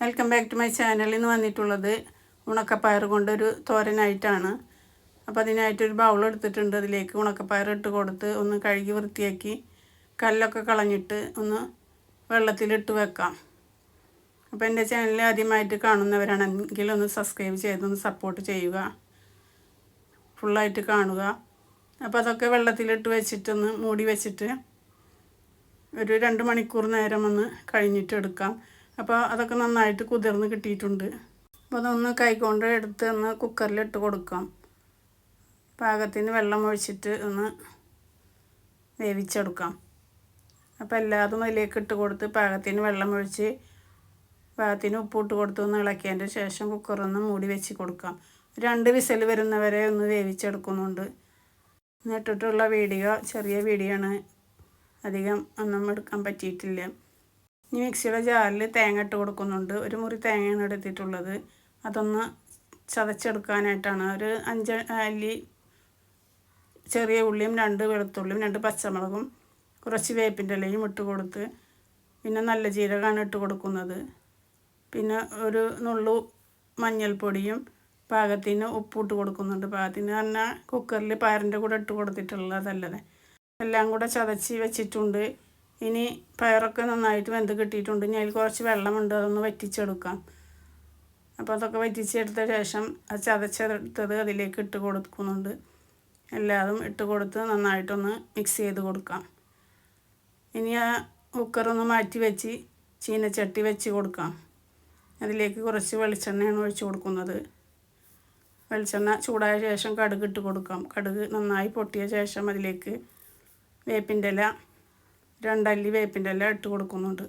Welcome back to my ചാനലിൽ നിന്ന് വന്നിട്ടുള്ളത് ഉണക്കപ്പയർ കൊണ്ടൊരു തോരനായിട്ടാണ്. അപ്പോൾ അതിനായിട്ടൊരു ബൗൾ എടുത്തിട്ടുണ്ട്. അതിലേക്ക് ഉണക്കപ്പയർ ഇട്ട് കൊടുത്ത് ഒന്ന് കഴുകി വൃത്തിയാക്കി കല്ലൊക്കെ കളഞ്ഞിട്ട് ഒന്ന് വെള്ളത്തിലിട്ട് വെക്കാം. അപ്പോൾ എൻ്റെ ചാനൽ ആദ്യമായിട്ട് കാണുന്നവരാണെങ്കിൽ ഒന്ന് സബ്സ്ക്രൈബ് ചെയ്തൊന്ന് സപ്പോർട്ട് ചെയ്യുക, ഫുള്ളായിട്ട് കാണുക. അപ്പോൾ അതൊക്കെ വെള്ളത്തിലിട്ട് വെച്ചിട്ടൊന്ന് മൂടി വെച്ചിട്ട് ഒരു 2 മണിക്കൂർ നേരം ഒന്ന് കഴിഞ്ഞിട്ട് എടുക്കാം. അപ്പോൾ അതൊക്കെ നന്നായിട്ട് കുതിർന്ന് കിട്ടിയിട്ടുണ്ട്. അപ്പോൾ അതൊന്ന് കൈകൊണ്ട് എടുത്ത് ഒന്ന് കുക്കറിലിട്ട് കൊടുക്കാം. പാകത്തിന് വെള്ളം ഒഴിച്ചിട്ട് ഒന്ന് വേവിച്ചെടുക്കാം. അപ്പോൾ എല്ലാതും അതിലേക്ക് ഇട്ട് കൊടുത്ത് പാകത്തിന് വെള്ളം ഒഴിച്ച് പാകത്തിന് ഉപ്പിട്ട് കൊടുത്ത് ഒന്ന് ഇളക്കിയതിൻ്റെ ശേഷം കുക്കറൊന്ന് മൂടി വെച്ച് കൊടുക്കാം. 2 വിസിൽ വരുന്നവരെ ഒന്ന് വേവിച്ചെടുക്കുന്നുണ്ട്. എന്നിട്ടിട്ടുള്ള വീഡിയോ ചെറിയ വീഡിയോ ആണ്, അധികം ഒന്നും എടുക്കാൻ പറ്റിയിട്ടില്ല. ഇനി മിക്സിയുടെ ജാറിൽ തേങ്ങ ഇട്ട് കൊടുക്കുന്നുണ്ട്. ഒരു മുറി തേങ്ങയാണ് എടുത്തിട്ടുള്ളത്. അതൊന്ന് ചതച്ചെടുക്കാനായിട്ടാണ്. ഒരു 5 അല്ലി ചെറിയ ഉള്ളിയും 2 വെളുത്തുള്ളിയും 2 പച്ചമുളകും കുറച്ച് വേപ്പിൻ്റെ ഇലയും ഇട്ട് കൊടുത്ത് പിന്നെ നല്ല ജീരകമാണ് ഇട്ട് കൊടുക്കുന്നത്. പിന്നെ ഒരു നുള്ളു മഞ്ഞൾപ്പൊടിയും പാകത്തിന് ഉപ്പിട്ട് കൊടുക്കുന്നുണ്ട്. പാകത്തിന് പറഞ്ഞാൽ കുക്കറിൽ പയറിൻ്റെ കൂടെ ഇട്ട് കൊടുത്തിട്ടുള്ളതല്ലേ. എല്ലാം കൂടെ ചതച്ച് വെച്ചിട്ടുണ്ട്. ഇനി പയറൊക്കെ നന്നായിട്ട് വെന്ത് കിട്ടിയിട്ടുണ്ട്. ഇനി അതിൽ കുറച്ച് വെള്ളമുണ്ട്, അതൊന്ന് വറ്റിച്ചെടുക്കാം. അപ്പോൾ അതൊക്കെ വറ്റിച്ചെടുത്ത ശേഷം അത് ചതച്ചെടുത്തത് അതിലേക്ക് ഇട്ട് കൊടുക്കുന്നുണ്ട്. എല്ലാതും ഇട്ട് കൊടുത്ത് നന്നായിട്ടൊന്ന് മിക്സ് ചെയ്ത് കൊടുക്കാം. ഇനി ആ കുക്കറൊന്ന് മാറ്റി വെച്ച് ചീനച്ചട്ടി വെച്ച് കൊടുക്കാം. അതിലേക്ക് കുറച്ച് വെളിച്ചെണ്ണയാണ് ഒഴിച്ച് കൊടുക്കുന്നത്. വെളിച്ചെണ്ണ ചൂടായ ശേഷം കടുക് ഇട്ട് കൊടുക്കാം. കടുക് നന്നായി പൊട്ടിയ ശേഷം അതിലേക്ക് വേപ്പിൻ്റെ ഇല 2 അല്ലി വേപ്പിൻ്റെ ഇല ഇട്ട് കൊടുക്കുന്നുണ്ട്.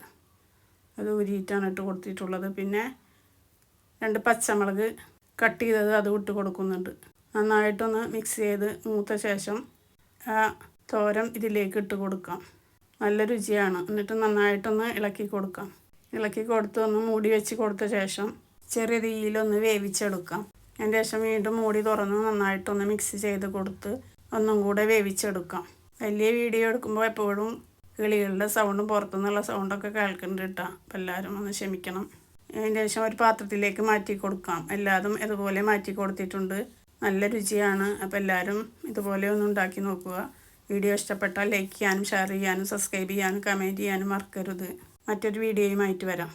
അത് ഉരിയിട്ടാണ് ഇട്ട് കൊടുത്തിട്ടുള്ളത്. പിന്നെ 2 പച്ചമുളക് കട്ട് ചെയ്തത് അതും ഇട്ട് കൊടുക്കുന്നുണ്ട്. നന്നായിട്ടൊന്ന് മിക്സ് ചെയ്ത് മൂത്ത ശേഷം ആ തോരൻ ഇതിലേക്ക് ഇട്ട് കൊടുക്കാം. നല്ല രുചിയാണ്. എന്നിട്ട് നന്നായിട്ടൊന്ന് ഇളക്കി കൊടുക്കാം. ഇളക്കി കൊടുത്ത് ഒന്ന് മൂടി വെച്ച് കൊടുത്ത ശേഷം ചെറിയ തീയിലൊന്ന് വേവിച്ചെടുക്കാം. അതിൻ്റെ ശേഷം വീണ്ടും മൂടി തുറന്ന് നന്നായിട്ടൊന്ന് മിക്സ് ചെയ്ത് കൊടുത്ത് ഒന്നും കൂടെ വേവിച്ചെടുക്കാം. വലിയ വീഡിയോ എടുക്കുമ്പോൾ എപ്പോഴും കിളികളുടെ സൗണ്ടും പുറത്തുനിന്നുള്ള സൗണ്ടൊക്കെ കേൾക്കുന്നുണ്ട് കേട്ടോ. അപ്പോൾ എല്ലാവരും ഒന്ന് ക്ഷമിക്കണം. അതിൻ്റെ ശേഷം ഒരു പാത്രത്തിലേക്ക് മാറ്റി കൊടുക്കാം. എല്ലാതും ഇതുപോലെ മാറ്റി കൊടുത്തിട്ടുണ്ട്. നല്ല രുചിയാണ്. അപ്പോൾ എല്ലാവരും ഇതുപോലെ ഒന്ന് ഉണ്ടാക്കി നോക്കുക. വീഡിയോ ഇഷ്ടപ്പെട്ടാൽ ലൈക്ക് ചെയ്യാനും ഷെയർ ചെയ്യാനും സബ്സ്ക്രൈബ് ചെയ്യാനും കമൻറ്റ് ചെയ്യാനും മറക്കരുത്. മറ്റൊരു വീഡിയോയുമായിട്ട് വരാം.